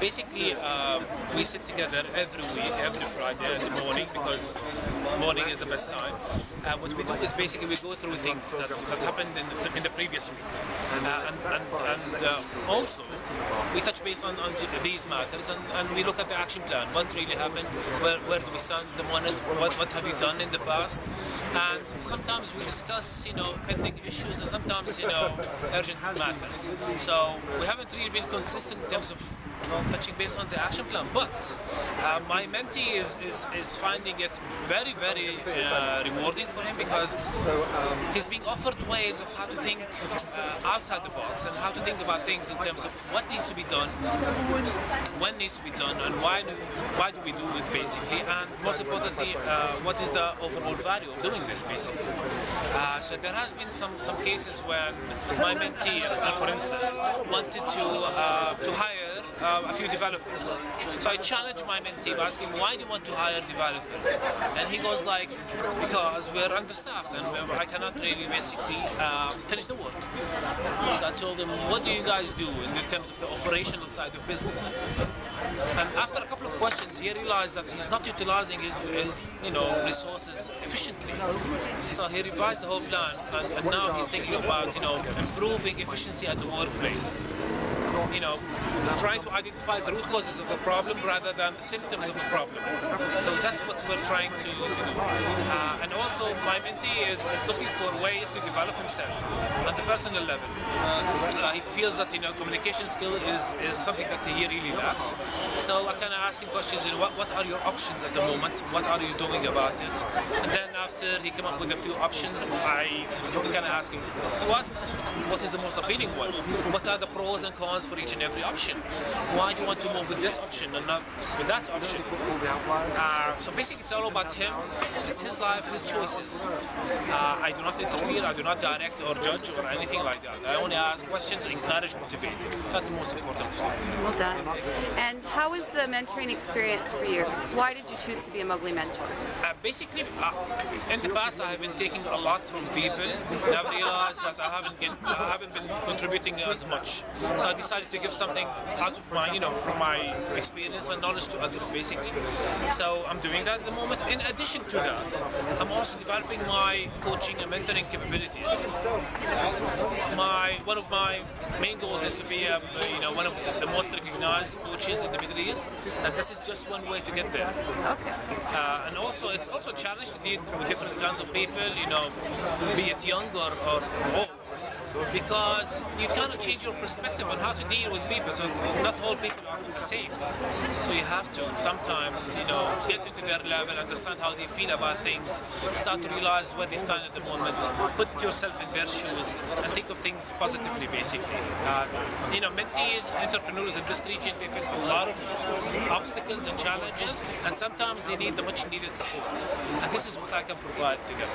Basically, we sit together every week, every Friday in the morning, because morning is the best time. What we do is basically we go through things that happened in the previous week, and also we touch base on these matters, and we look at the action plan. What really happened? Where do we stand at the moment? What have you done in the past? And sometimes we discuss, pending issues, and sometimes, urgent matters. So we haven't really been consistent in terms of touching base on the action plan, but my mentee is finding it very, very rewarding for him, because he's being offered ways of how to think outside the box, and how to think about things in terms of what needs to be done, when needs to be done, and why do we do it, basically, and most importantly, what is the overall value of doing this, basically. So there has been some cases when my mentee, for instance, wanted to hire a few developers. So I challenged my mentee by asking, why do you want to hire developers? And he goes like, because we're understaffed and I cannot really basically finish the work. So I told him, what do you guys do in terms of the operational side of business? And after a couple of questions, he realized that he's not utilizing his resources efficiently. So he revised the whole plan, and now he's thinking about improving efficiency at the workplace. Trying to identify the root causes of a problem rather than the symptoms of a problem. So that's what we're trying to do. And also my mentee is looking for ways to develop himself at the personal level. He feels that communication skill is something that he really lacks. So I kind of ask him questions, what are your options at the moment? What are you doing about it? And then after he came up with a few options, I kind of ask him, what is the most appealing one? What are the pros and cons for each and every option? Why do you want to move with this option and not with that option? So basically it's all about him. It's his life, his choices. I do not interfere, I do not direct or judge or anything like that. I only ask questions, encourage, motivate. That's the most important part. Well done. And how was the mentoring experience for you? Why did you choose to be a Mowgli mentor? Basically, in the past I have been taking a lot from people, and I've realized that I haven't been contributing as much. So I decided to give something out of my, from my experience and knowledge to others, basically. So I'm doing that at the moment. In addition to that, I'm also developing my coaching and mentoring capabilities. One of my main goals is to be, one of the most recognized coaches in the Middle East, and this is just one way to get there. Okay. And also, it's also a challenge to deal with different kinds of people, be it young or old, because you kind of change your perspective on how to deal with people. So not all people are the same. So you have to sometimes, get into their level, understand how they feel about things, start to realize where they stand at the moment, put yourself in their shoes, and think of things positively, basically. Mentees, entrepreneurs in this region, they face a lot of obstacles and challenges, and sometimes they need the much needed support. And this is what I can provide together.